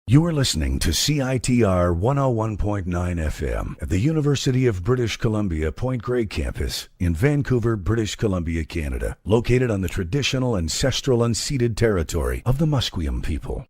You are listening to CITR 101.9 FM at the University of British Columbia Point Grey campus in Vancouver, British Columbia, Canada, located on the traditional ancestral unceded territory of the Musqueam people.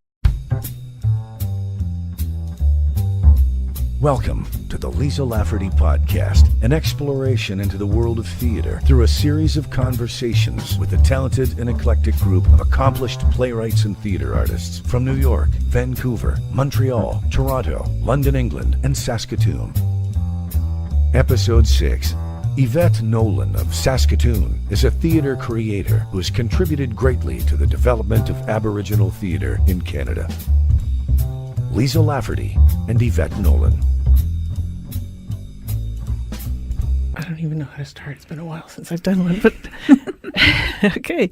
Welcome to the Liesl Lafferty Podcast, an exploration into the world of theater through a series of conversations with a talented and eclectic group of accomplished playwrights and theater artists from New York, Vancouver, Montreal, Toronto, London, England, and Saskatoon. Episode 6. Yvette Nolan of Saskatoon is a theater creator who has contributed greatly to the development of Aboriginal theater in Canada. Liesl Lafferty and Yvette Nolan. I don't even know how to start. It's been a while since I've done one, but okay.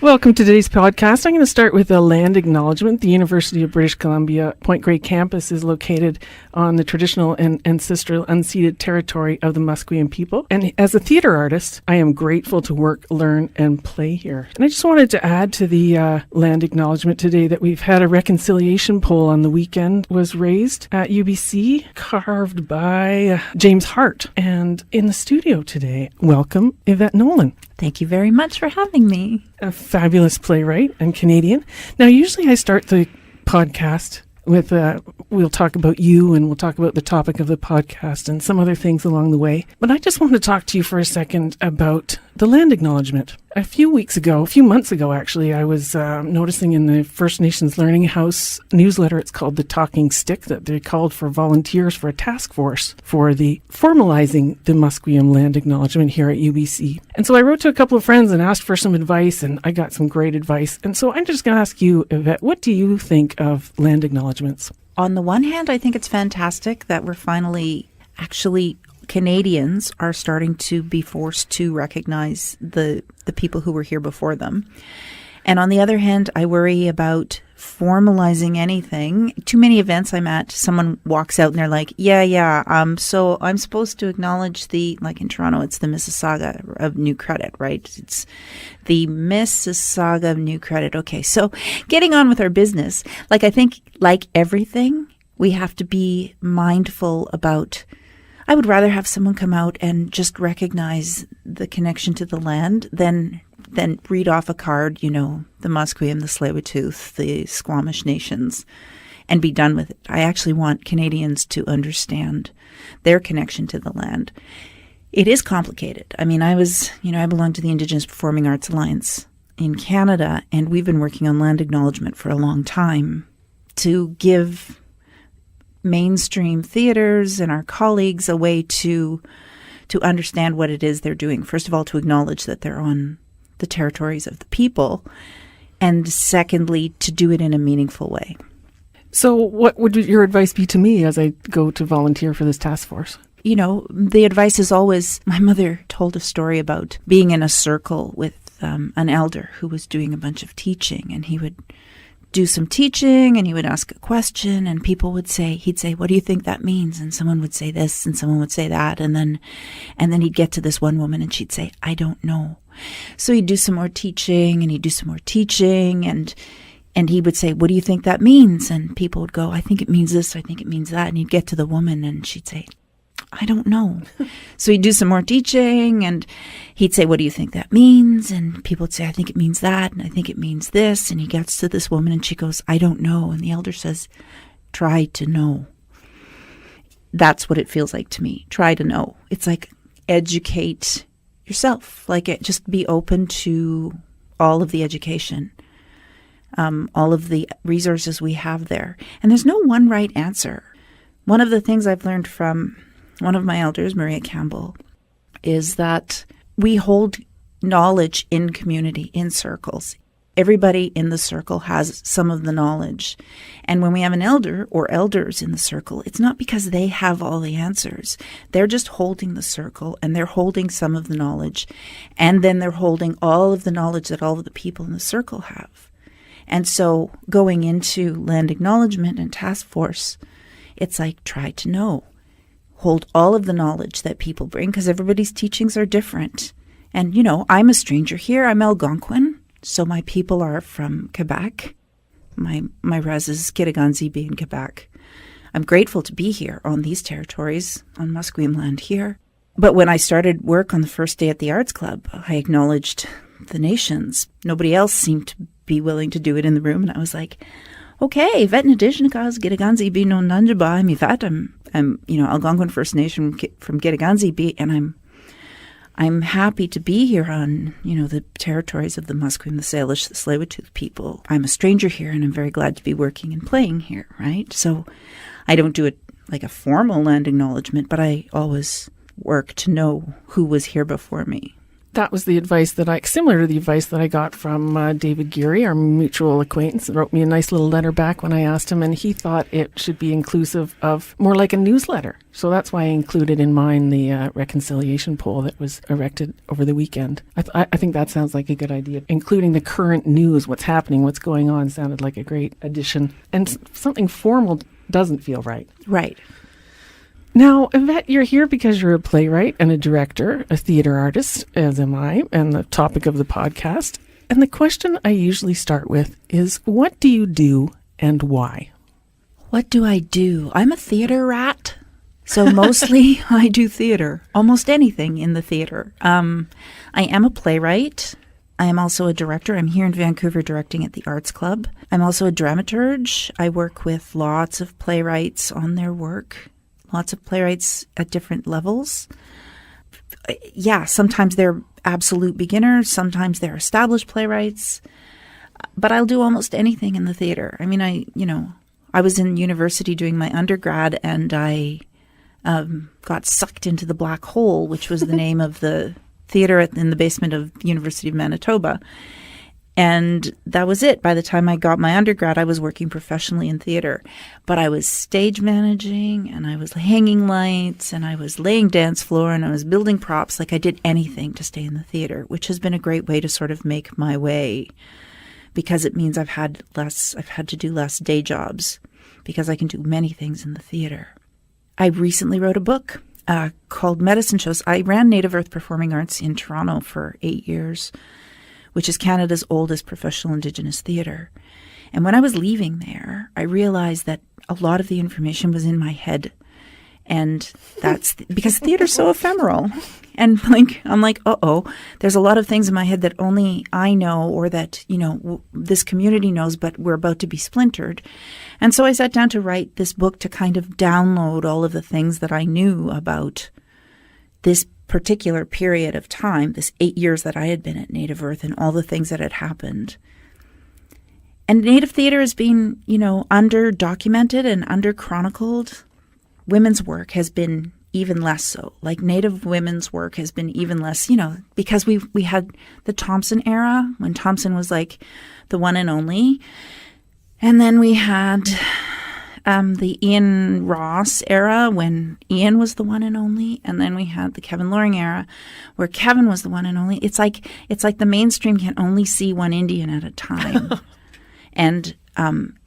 Welcome to today's podcast. I'm going to start with a land acknowledgement. The University of British Columbia Point Grey campus is located on the traditional and ancestral unceded territory of the Musqueam people. And as a theater artist, I am grateful to work, learn, and play here. And I just wanted to add to the land acknowledgement today that we've had a reconciliation poll on the weekend was raised at UBC, carved by James Hart. And in the studio today, welcome Yvette Nolan. Thank you very much for having me. A fabulous playwright and Canadian. Now, usually I start the podcast with, we'll talk about you and we'll talk about the topic of the podcast and some other things along the way. But I just want to talk to you for a second about the land acknowledgement. A few months ago, actually, I was noticing in the First Nations Learning House newsletter, it's called The Talking Stick, that they called for volunteers for a task force for the formalizing the Musqueam land acknowledgement here at UBC. And so I wrote to a couple of friends and asked for some advice, and I got some great advice. And so I'm just going to ask you, Yvette, what do you think of land acknowledgements? On the one hand, I think it's fantastic that we're finally Canadians are starting to be forced to recognize the people who were here before them. And on the other hand, I worry about formalizing anything. Too many events I'm at, someone walks out and they're like, so I'm supposed to acknowledge like in Toronto, it's the Mississauga of New Credit, right? It's the Mississauga of New Credit. Okay, so getting on with our business. Like, I think, like everything, we have to be mindful about. I would rather have someone come out and just recognize the connection to the land than read off a card, the Musqueam, the Tsleil-Waututh, the Squamish nations, and be done with it. I actually want Canadians to understand their connection to the land. It is complicated. I mean, I belong to the Indigenous Performing Arts Alliance in Canada, and we've been working on land acknowledgement for a long time to give mainstream theaters and our colleagues a way to understand what it is they're doing. First of all, to acknowledge that they're on the territories of the people, and secondly, to do it in a meaningful way. So what would your advice be to me as I go to volunteer for this task force? The advice is always, my mother told a story about being in a circle with an elder who was doing a bunch of teaching, and he would do some teaching and he would ask a question and people would say, he'd say, what do you think that means? And someone would say this and someone would say that. And then he'd get to this one woman and she'd say, I don't know. So he'd do some more teaching and he'd do some more teaching and he would say, what do you think that means? And people would go, I think it means this, I think it means that. And he'd get to the woman and she'd say, I don't know. So he'd do some more teaching and he'd say, what do you think that means? And people would say, I think it means that. And I think it means this. And he gets to this woman and she goes, I don't know. And the elder says, try to know. That's what it feels like to me. Try to know. It's like educate yourself. Like just be open to all of the education, all of the resources we have there. And there's no one right answer. One of the things I've learned from one of my elders, Maria Campbell, is that we hold knowledge in community, in circles. Everybody in the circle has some of the knowledge. And when we have an elder or elders in the circle, it's not because they have all the answers. They're just holding the circle and they're holding some of the knowledge. And then they're holding all of the knowledge that all of the people in the circle have. And so going into land acknowledgement and task force, it's like try to know. Hold all of the knowledge that people bring because everybody's teachings are different. And, I'm a stranger here. I'm Algonquin. So my people are from Quebec. My res is Kitigan-Zibi in Quebec. I'm grateful to be here on these territories, on Musqueam land here. But when I started work on the first day at the Arts Club, I acknowledged the nations. Nobody else seemed to be willing to do it in the room. And I was like, okay, Yvette Nidishnikas, Kitigan-Zibi no Nanjaba, I'm Yvette. I'm Algonquin First Nation from Kitigan-Zibi, and I'm happy to be here on, the territories of the Musqueam, the Salish, the Tsleil-Waututh people. I'm a stranger here, and I'm very glad to be working and playing here, right? So I don't do it like a formal land acknowledgement, but I always work to know who was here before me. That was the advice similar to the advice that I got from David Geary, our mutual acquaintance, wrote me a nice little letter back when I asked him, and he thought it should be inclusive of more like a newsletter. So that's why I included in mine the reconciliation poll that was erected over the weekend. I think that sounds like a good idea. Including the current news, what's happening, what's going on, sounded like a great addition. And something formal doesn't feel right. Right. Now, Yvette, you're here because you're a playwright and a director, a theater artist, as am I, and the topic of the podcast. And the question I usually start with is, what do you do and why? What do I do? I'm a theater rat. So mostly I do theater, almost anything in the theater. I am a playwright. I am also a director. I'm here in Vancouver directing at the Arts Club. I'm also a dramaturge. I work with lots of playwrights on their work. Lots of playwrights at different levels. Yeah, sometimes they're absolute beginners. Sometimes they're established playwrights. But I'll do almost anything in the theater. I mean, I was in university doing my undergrad, and I got sucked into the Black Hole, which was the name of the theater in the basement of University of Manitoba. And that was it. By the time I got my undergrad, I was working professionally in theater. But I was stage managing, and I was hanging lights, and I was laying dance floor, and I was building props. Like, I did anything to stay in the theater, which has been a great way to sort of make my way, because it means I've had to do less day jobs, because I can do many things in the theater. I recently wrote a book called Medicine Shows. I ran Native Earth Performing Arts in Toronto for 8 years, which is Canada's oldest professional Indigenous theatre. And when I was leaving there, I realized that a lot of the information was in my head. And that's because theater's so ephemeral. And I'm like, there's a lot of things in my head that only I know, or that, this community knows, but we're about to be splintered. And so I sat down to write this book to kind of download all of the things that I knew about this particular period of time, this 8 years that I had been at Native Earth, and all the things that had happened. And Native theater has been, under-documented and under-chronicled. Women's work has been even less so. Like, Native women's work has been even less, because we had the Thompson era, when Thompson was like the one and only. And then we had the Ian Ross era, when Ian was the one and only, and then we had the Kevin Loring era, where Kevin was the one and only. It's like the mainstream can only see one Indian at a time, and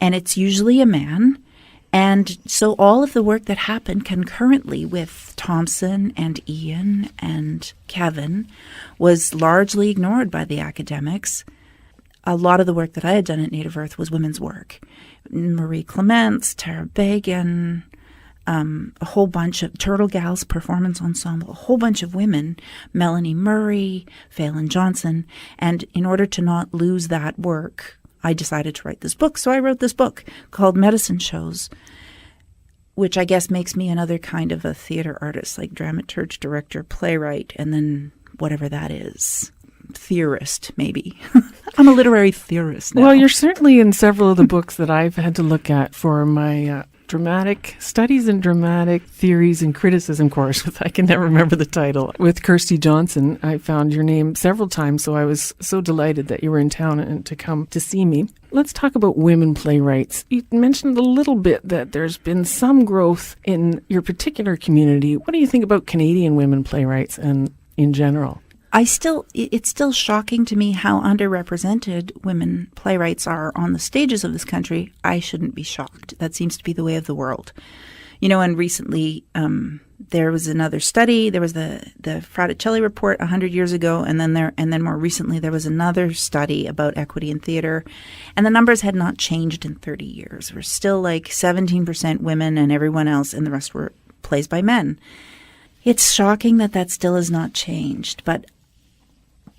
it's usually a man, and so all of the work that happened concurrently with Thompson and Ian and Kevin was largely ignored by the academics. A lot of the work that I had done at Native Earth was women's work. Marie Clements, Tara Bagan, a whole bunch of Turtle Gals Performance Ensemble, a whole bunch of women, Melanie Murray, Phelan Johnson. And in order to not lose that work, I decided to write this book. So I wrote this book called Medicine Shows, which I guess makes me another kind of a theater artist, like dramaturge, director, playwright, and then whatever that is. Theorist, maybe. I'm a literary theorist now. Well, you're certainly in several of the books that I've had to look at for my dramatic studies and dramatic theories and criticism course. I can never remember the title. With Kirsty Johnson, I found your name several times, so I was so delighted that you were in town and to come to see me. Let's talk about women playwrights. You mentioned a little bit that there's been some growth in your particular community. What do you think about Canadian women playwrights and in general? It's still shocking to me how underrepresented women playwrights are on the stages of this country. I shouldn't be shocked. That seems to be the way of the world. And recently there was another study. There was the Fraticelli report 100 years ago, and then more recently there was another study about equity in theater, and the numbers had not changed in 30 years. We're still like 17% women, and everyone else, and the rest were plays by men. It's shocking that still has not changed, but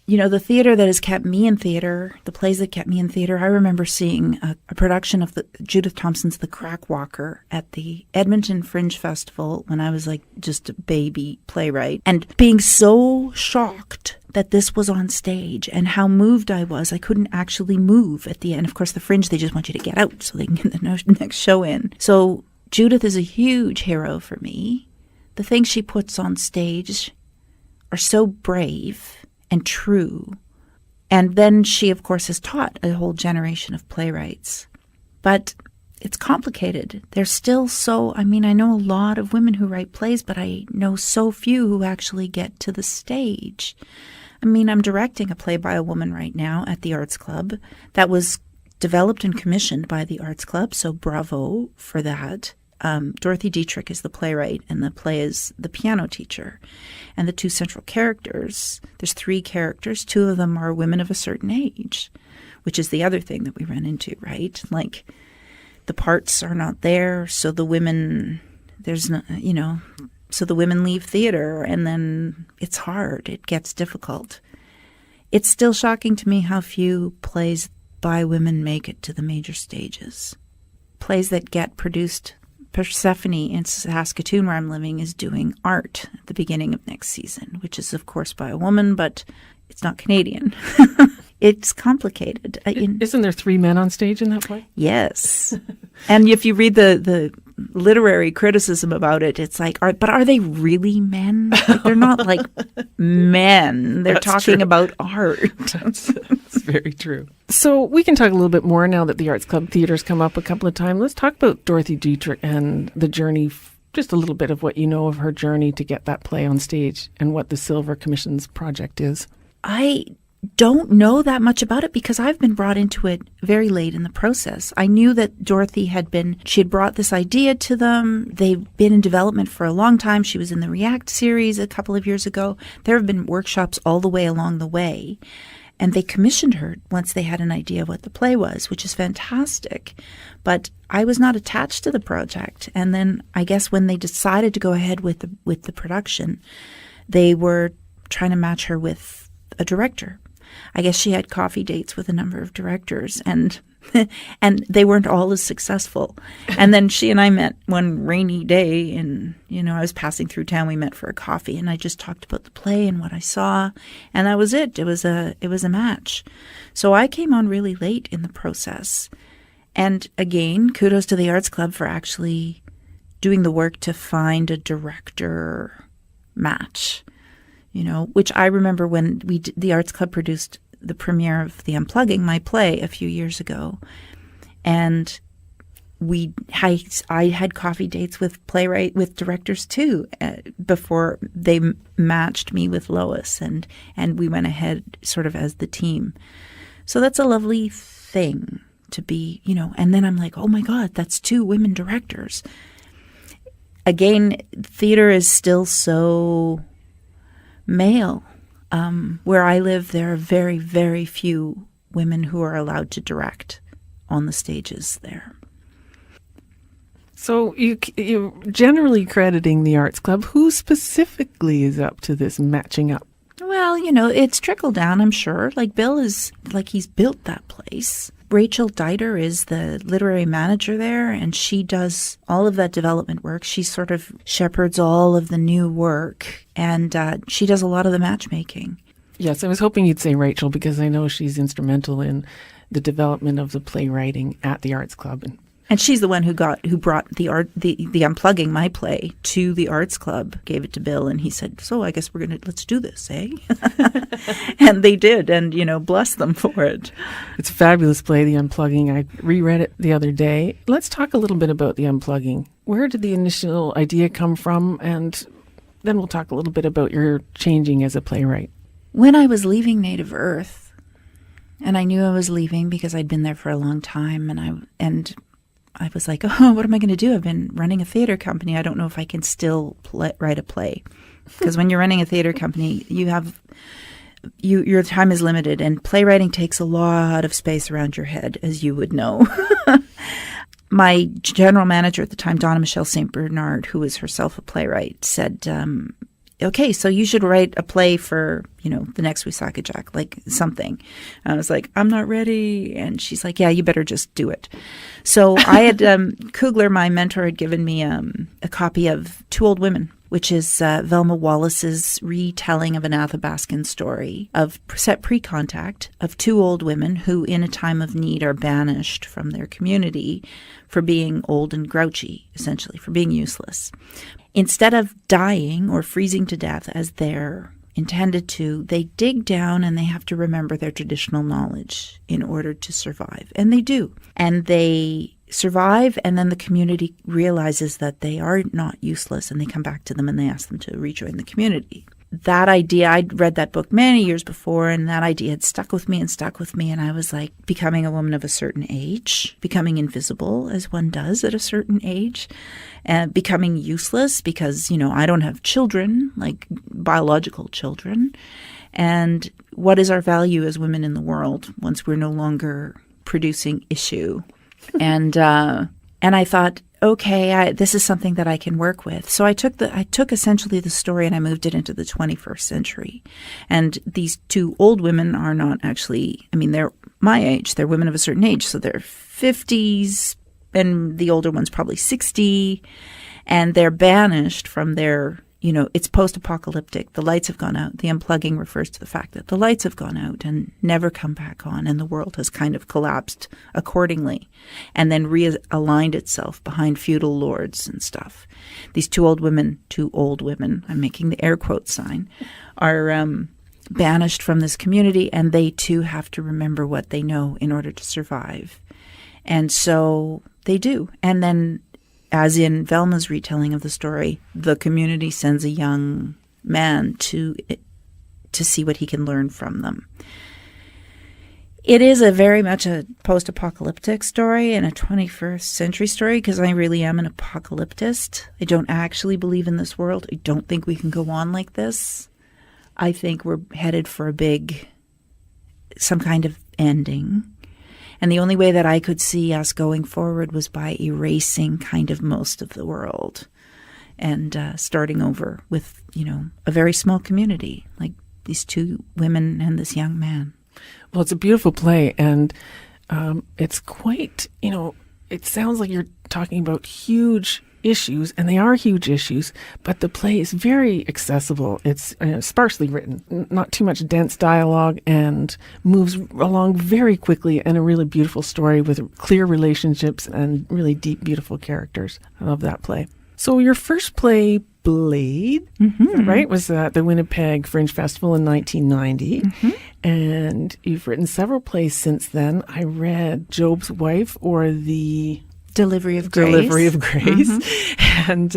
the theater that has kept me in theater, the plays that kept me in theater, I remember seeing a production of Judith Thompson's The Crackwalker at the Edmonton Fringe Festival when I was like just a baby playwright, and being so shocked that this was on stage and how moved I was. I couldn't actually move at the end. Of course, the Fringe, they just want you to get out so they can get the next show in. So Judith is a huge hero for me. The things she puts on stage are so brave and true. And then she, of course, has taught a whole generation of playwrights. But it's complicated. There's still I know a lot of women who write plays, but I know so few who actually get to the stage. I'm directing a play by a woman right now at the Arts Club that was developed and commissioned by the Arts Club, so bravo for that. Dorothy Dietrich is the playwright, and the play is the piano teacher. And the two central characters, there's 3 characters, 2 of them are women of a certain age, which is the other thing that we run into, right? Like, the parts are not there, so the women, so the women leave theater, and then it's hard, it gets difficult. It's still shocking to me how few plays by women make it to the major stages. Plays that get produced. Persephone in Saskatoon, where I'm living, is doing art at the beginning of next season, which is, of course, by a woman, but it's not Canadian. It's complicated. Isn't there 3 men on stage in that play? Yes. And if you read the literary criticism about it, it's like, are they really men? Like, they're not like men. They're talking about art. That's very true. So we can talk a little bit more now that the Arts Club Theatre's come up a couple of times. Let's talk about Dorothy Dietrich and the journey, just a little bit of what you know of her journey to get that play on stage and what the Silver Commission's project is. I don't know that much about it because I've been brought into it very late in the process. I knew that Dorothy had brought this idea to them. They've been in development for a long time. She was in the React series a couple of years ago. There have been workshops all the way along the way. And they commissioned her once they had an idea of what the play was, which is fantastic. But I was not attached to the project. And then I guess when they decided to go ahead with the production, they were trying to match her with a director. I guess she had coffee dates with a number of directors, and they weren't all as successful. And then she and I met one rainy day, and I was passing through town. We met for a coffee, and I just talked about the play and what I saw, and that was it. It was a match. So I came on really late in the process, and again, kudos to the Arts Club for actually doing the work to find a director match. Which I remember when the Arts Club produced the premiere of The Unplugging, my play, a few years ago. And I had coffee dates with directors too, before they matched me with Lois, and we went ahead sort of as the team. So that's a lovely thing to be, and then I'm like, oh my God, that's 2 women directors. Again, theater is still so male. Where I live, there are very, very few women who are allowed to direct on the stages there. So you're generally crediting the Arts Club. Who specifically is up to this matching up? Well, it's trickled down, I'm sure. Like Bill he's built that place. Rachel Dieter is the literary manager there, and she does all of that development work. She sort of shepherds all of the new work, and she does a lot of the matchmaking. Yes, I was hoping you'd say Rachel because I know she's instrumental in the development of the playwriting at the Arts Club. And she's the one who brought the Unplugging, my play, to the Arts Club, gave it to Bill, and he said, so I guess let's do this, eh? And they did, and, bless them for it. It's a fabulous play, The Unplugging. I reread it the other day. Let's talk a little bit about The Unplugging. Where did the initial idea come from? And then we'll talk a little bit about your changing as a playwright. When I was leaving Native Earth, and I knew I was leaving because I'd been there for a long time, and I was like, oh, what am I going to do? I've been running a theater company. I don't know if I can still write a play. Because when you're running a theater company, your time is limited, and playwriting takes a lot of space around your head, as you would know. My general manager at the time, Donna Michelle St. Bernard, who was herself a playwright, said, okay, so you should write a play for, the next Wisaka, like something. And I was like, I'm not ready. And she's like, yeah, you better just do it. So I had, Kugler, my mentor, had given me a copy of Two Old Women, which is Velma Wallace's retelling of an Athabascan story of set pre-contact of two old women who, in a time of need, are banished from their community for being old and grouchy, essentially, for being useless. Instead of dying or freezing to death as they're intended to, they dig down and they have to remember their traditional knowledge in order to survive. And they do. And they survive, and then the community realizes that they are not useless, and they come back to them and they ask them to rejoin the community. That idea, I'd read that book many years before, and that idea had stuck with me, and I was like, becoming a woman of a certain age, becoming invisible as one does at a certain age, and becoming useless because, I don't have children, like biological children, and what is our value as women in the world once we're no longer producing issue? And I thought, okay, this is something that I can work with. So I took essentially the story and I moved it into the 21st century. And these two old women are not actually, they're my age. They're women of a certain age. So they're 50s, and the older one's probably 60. And they're banished from their, it's post-apocalyptic. The lights have gone out. The unplugging refers to the fact that the lights have gone out and never come back on, and the world has kind of collapsed accordingly and then realigned itself behind feudal lords and stuff. These two old women, I'm making the air quote sign, are banished from this community, and they too have to remember what they know in order to survive. And so they do. And then, as in Velma's retelling of the story, the community sends a young man to see what he can learn from them. It is very much a post-apocalyptic story and a 21st century story, because I really am an apocalyptist. I don't actually believe in this world. I don't think we can go on like this. I think we're headed for some kind of ending. And the only way that I could see us going forward was by erasing kind of most of the world and starting over with, a very small community, like these two women and this young man. Well, it's a beautiful play, and it's quite, it sounds like you're talking about huge issues, and they are huge issues, but the play is very accessible. It's sparsely written, not too much dense dialogue, and moves along very quickly, and a really beautiful story with clear relationships and really deep, beautiful characters. I love that play. So your first play, Blade, right, was at the Winnipeg Fringe Festival in 1990, and you've written several plays since then. I read Job's Wife, or the Delivery of Grace. And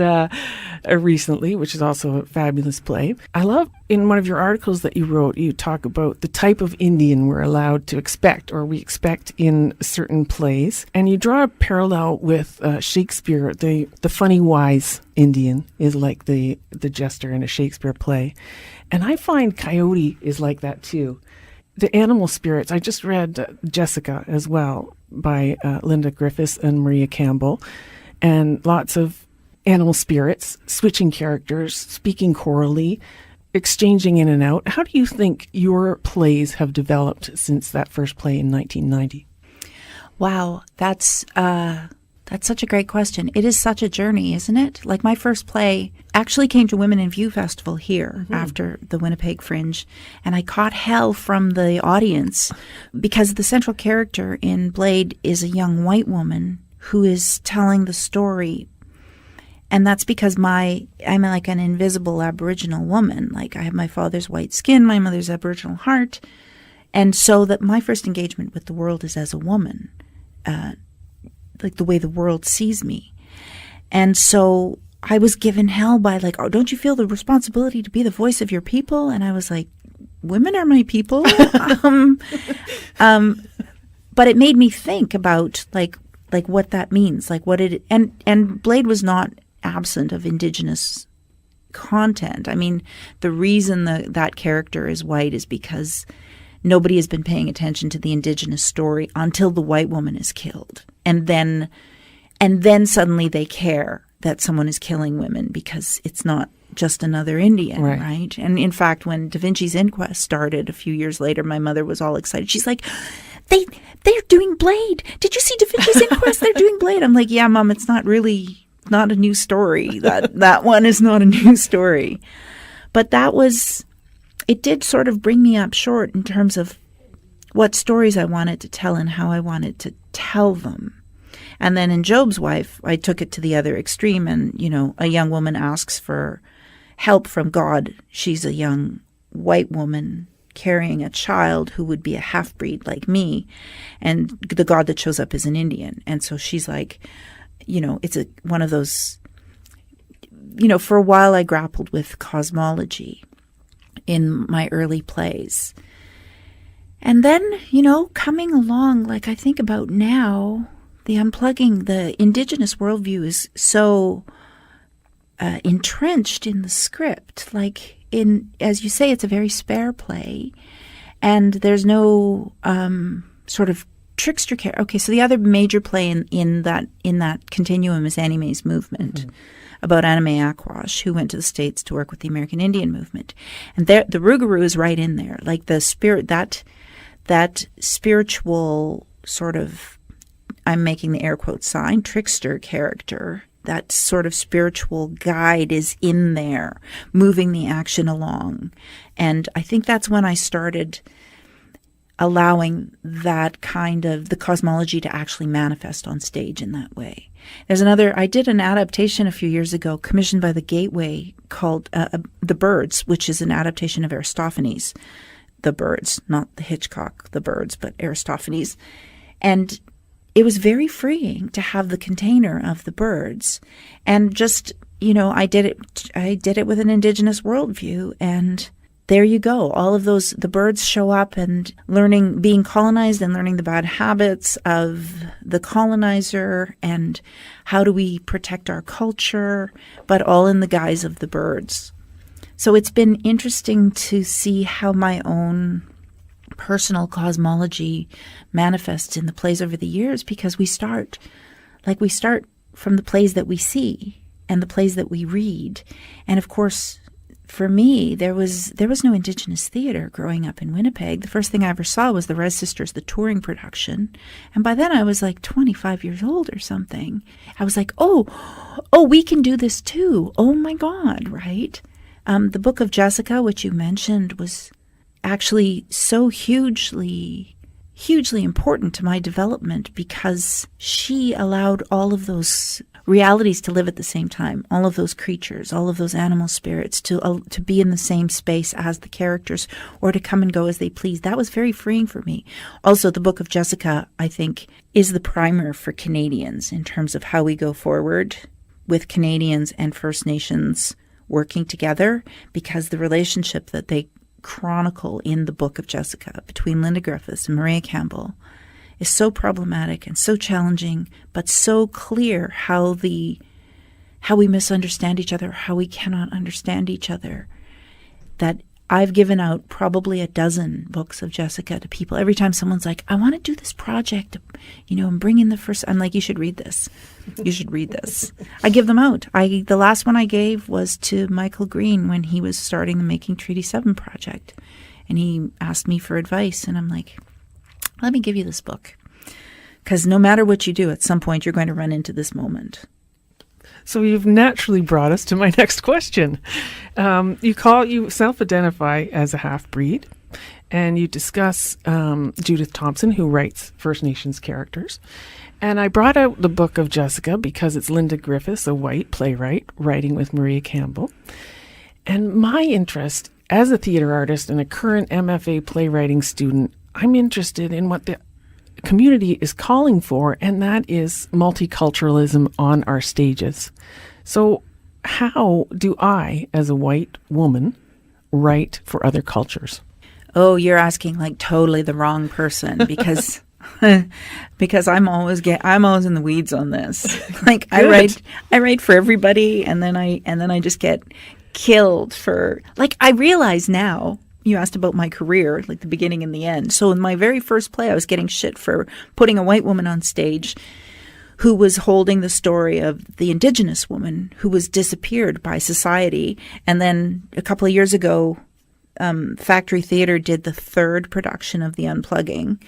recently, which is also a fabulous play. I love, in one of your articles that you wrote, you talk about the type of Indian we're allowed to expect, or we expect in certain plays. And you draw a parallel with Shakespeare. The funny, wise Indian is like the jester in a Shakespeare play. And I find Coyote is like that too. The animal spirits, I just read Jessica as well, by Linda Griffiths and Maria Campbell, and lots of animal spirits, switching characters, speaking chorally, exchanging in and out. How do you think your plays have developed since that first play in 1990? Wow, that's such a great question. It is such a journey, isn't it? Like, my first play actually came to Women in View Festival here after the Winnipeg Fringe, and I caught hell from the audience because the central character in Blade is a young white woman who is telling the story. And that's because I'm like an invisible Aboriginal woman. Like, I have my father's white skin, my mother's Aboriginal heart. And so that my first engagement with the world is as a woman, like the way the world sees me. And so I was given hell by like, oh, don't you feel the responsibility to be the voice of your people? And I was like, women are my people. But it made me think about, like, like what that means, like what it, and Blade was not absent of Indigenous content. I mean, the reason that character is white is because nobody has been paying attention to the Indigenous story until the white woman is killed. And then suddenly they care that someone is killing women because it's not just another Indian, right? And in fact, when Da Vinci's Inquest started a few years later, my mother was all excited. She's like, they're doing Blade. Did you see Da Vinci's Inquest? They're doing Blade. I'm like, yeah, Mom, it's not a new story. That one is not a new story. But it did sort of bring me up short in terms of what stories I wanted to tell and how I wanted to tell them. And then in Job's Wife, I took it to the other extreme, and, a young woman asks for help from God. She's a young white woman carrying a child who would be a half-breed like me, and the God that shows up is an Indian. And so she's like, it's one of those, for a while I grappled with cosmology in my early plays. And then, coming along, like I think about now, the unplugging, the Indigenous worldview is so entrenched in the script. Like as you say, it's a very spare play, and there's no sort of trickster character. Okay, so the other major play in that continuum is Annie Mae's Movement, about Anna Mae Aquash, who went to the States to work with the American Indian movement, and the Rougarou is right in there, like the spirit, that spiritual sort of, I'm making the air quote sign, trickster character, that sort of spiritual guide is in there, moving the action along. And I think that's when I started allowing that kind of, the cosmology to actually manifest on stage in that way. I did an adaptation a few years ago, commissioned by the Gateway, called The Birds, which is an adaptation of Aristophanes. The Birds, not the Hitchcock The Birds, but Aristophanes. And it was very freeing to have the container of the birds, and just, I did it with an Indigenous worldview, and there you go. All of those, the birds show up and being colonized and learning the bad habits of the colonizer, and how do we protect our culture, but all in the guise of the birds. So it's been interesting to see how my own personal cosmology manifests in the plays over the years, because we start from the plays that we see and the plays that we read. And of course, for me, there was no Indigenous theater growing up in Winnipeg. The first thing I ever saw was the Res Sisters, the touring production. And by then I was like 25 years old or something. I was like, oh, we can do this too. Oh my God, right? The Book of Jessica, which you mentioned, was actually so hugely important to my development, because she allowed all of those realities to live at the same time, all of those creatures, all of those animal spirits to be in the same space as the characters, or to come and go as they please. That was very freeing for me. Also, the Book of Jessica, I think, is the primer for Canadians in terms of how we go forward with Canadians and First Nations working together, because the relationship that they chronicle in the Book of Jessica between Linda Griffiths and Maria Campbell is so problematic and so challenging, but so clear how we misunderstand each other, how we cannot understand each other, that I've given out probably a dozen books of Jessica to people. Every time someone's like, I want to do this project, and bring in the first, I'm like, you should read this. You should read this. I give them out. The last one I gave was to Michael Green when he was starting the Making Treaty 7 project. And he asked me for advice, and I'm like, let me give you this book. Because no matter what you do, at some point you're going to run into this moment. So you've naturally brought us to my next question. You self-identify as a half-breed, and you discuss Judith Thompson, who writes First Nations characters. And I brought out the Book of Jessica because it's Linda Griffiths, a white playwright, writing with Maria Campbell. And my interest as a theater artist and a current MFA playwriting student, I'm interested in what the community is calling for, and that is multiculturalism on our stages. So how do I, as a white woman, write for other cultures? Oh, you're asking like totally the wrong person, because because I'm always in the weeds on this. Like I write for everybody, and then I just get killed for, like, I realize now. You asked about my career, like the beginning and the end. So in my very first play, I was getting shit for putting a white woman on stage who was holding the story of the Indigenous woman who was disappeared by society. And then a couple of years ago, Factory Theatre did the third production of The Unplugging.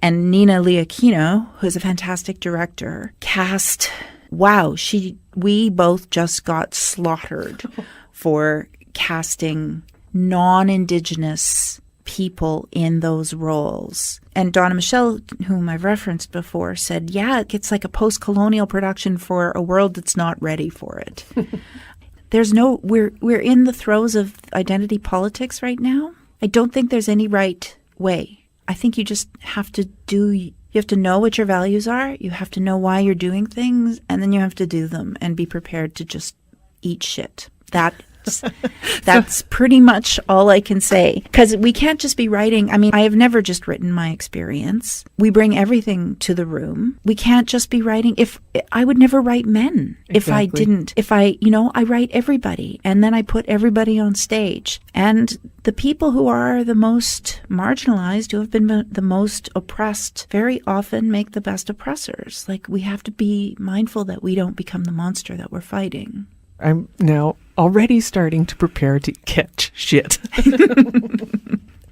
And Nina Liakino, who's a fantastic director, cast, we both just got slaughtered for casting non-Indigenous people in those roles. And Donna Michelle, whom I've referenced before, said, yeah, it's like a post-colonial production for a world that's not ready for it. We're in the throes of identity politics right now. I don't think there's any right way. I think you just have to you have to know what your values are. You have to know why you're doing things, and then you have to do them and be prepared to just eat shit. That's pretty much all I can say. Because we can't just be writing. I mean, I have never just written my experience. We bring everything to the room. We can't just be writing. I would never write men if I didn't. I write everybody, and then I put everybody on stage. And the people who are the most marginalized, who have been the most oppressed, very often make the best oppressors. Like, we have to be mindful that we don't become the monster that we're fighting. I'm now already starting to prepare to catch shit.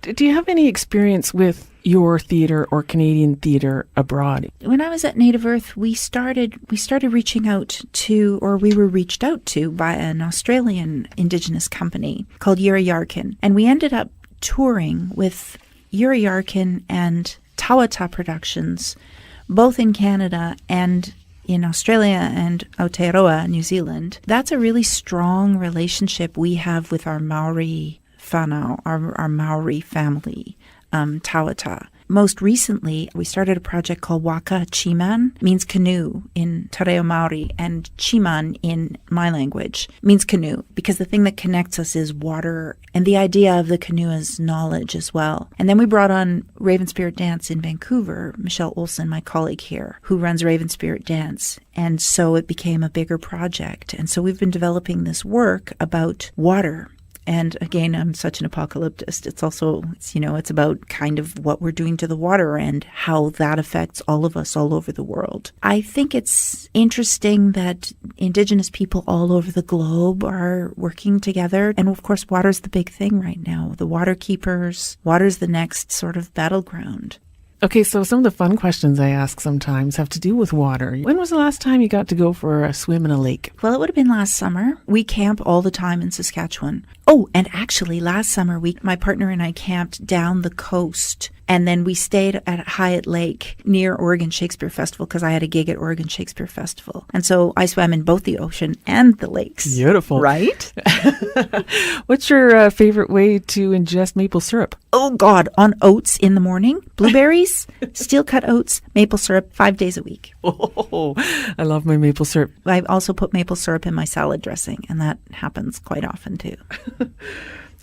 Do you have any experience with your theatre or Canadian theatre abroad? When I was at Native Earth, we started reaching out to, or we were reached out to by an Australian Indigenous company called Yirrayarkin. And we ended up touring with Yirrayarkin and Tawata Productions, both in Canada and in Australia and Aotearoa, New Zealand. That's a really strong relationship we have with our Maori whānau, our Maori family, Tawata. Most recently, we started a project called Waka Chiman, means canoe in Te Reo Maori, and Chiman in my language means canoe, because the thing that connects us is water, and the idea of the canoe is knowledge as well. And then we brought on Raven Spirit Dance in Vancouver, Michelle Olson, my colleague here, who runs Raven Spirit Dance. And so it became a bigger project. And so we've been developing this work about water. And again, I'm such an apocalyptist. It's about kind of what we're doing to the water and how that affects all of us all over the world. I think it's interesting that Indigenous people all over the globe are working together. And of course, water's the big thing right now. The water keepers, water's the next sort of battleground. Okay, so some of the fun questions I ask sometimes have to do with water. When was the last time you got to go for a swim in a lake? Well, it would have been last summer. We camp all the time in Saskatchewan. Oh, and actually last summer, my partner and I camped down the coast. And then we stayed at Hyatt Lake near Oregon Shakespeare Festival because I had a gig at Oregon Shakespeare Festival. And so I swam in both the ocean and the lakes. Beautiful. Right? What's your favorite way to ingest maple syrup? Oh, God. On oats in the morning. Blueberries, steel-cut oats, maple syrup, 5 days a week. Oh, I love my maple syrup. I also put maple syrup in my salad dressing, and that happens quite often, too.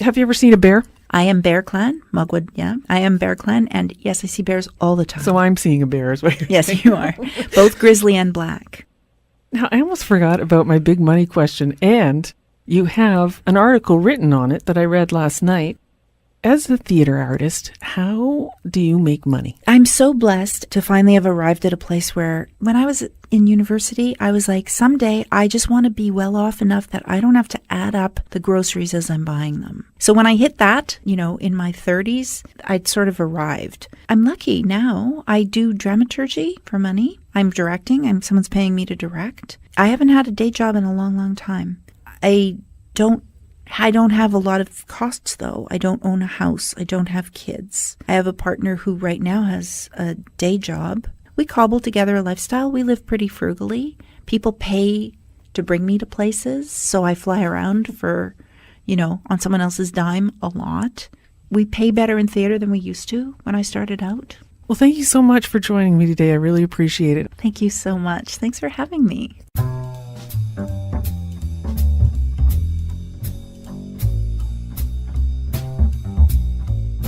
Have you ever seen a bear? I am Bear Clan, Mugwood, yeah. I am Bear Clan, and yes, I see bears all the time. So I'm seeing a bear is what you're saying. Yes, you are. Both grizzly and black. Now, I almost forgot about my big money question, and you have an article written on it that I read last night. As a theater artist, how do you make money? I'm so blessed to finally have arrived at a place where, when I was in university, I was like, someday I just want to be well off enough that I don't have to add up the groceries as I'm buying them. So when I hit that, in my 30s, I'd sort of arrived. I'm lucky now. I do dramaturgy for money. I'm directing. Someone's paying me to direct. I haven't had a day job in a long, long time. I don't have a lot of costs, though. I don't own a house. I don't have kids. I have a partner who right now has a day job. We cobble together a lifestyle. We live pretty frugally. People pay to bring me to places, so I fly around for, on someone else's dime a lot. We pay better in theater than we used to when I started out. Well, thank you so much for joining me today. I really appreciate it. Thank you so much. Thanks for having me.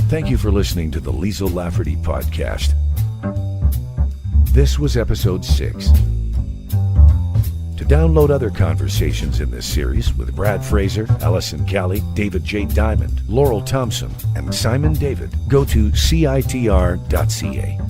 Thank you for listening to the Liesl Lafferty Podcast. This was episode 6. To download other conversations in this series with Brad Fraser, Allison Kelly, David J. Diamond, Laurel Thompson, and Simon David, go to citr.ca.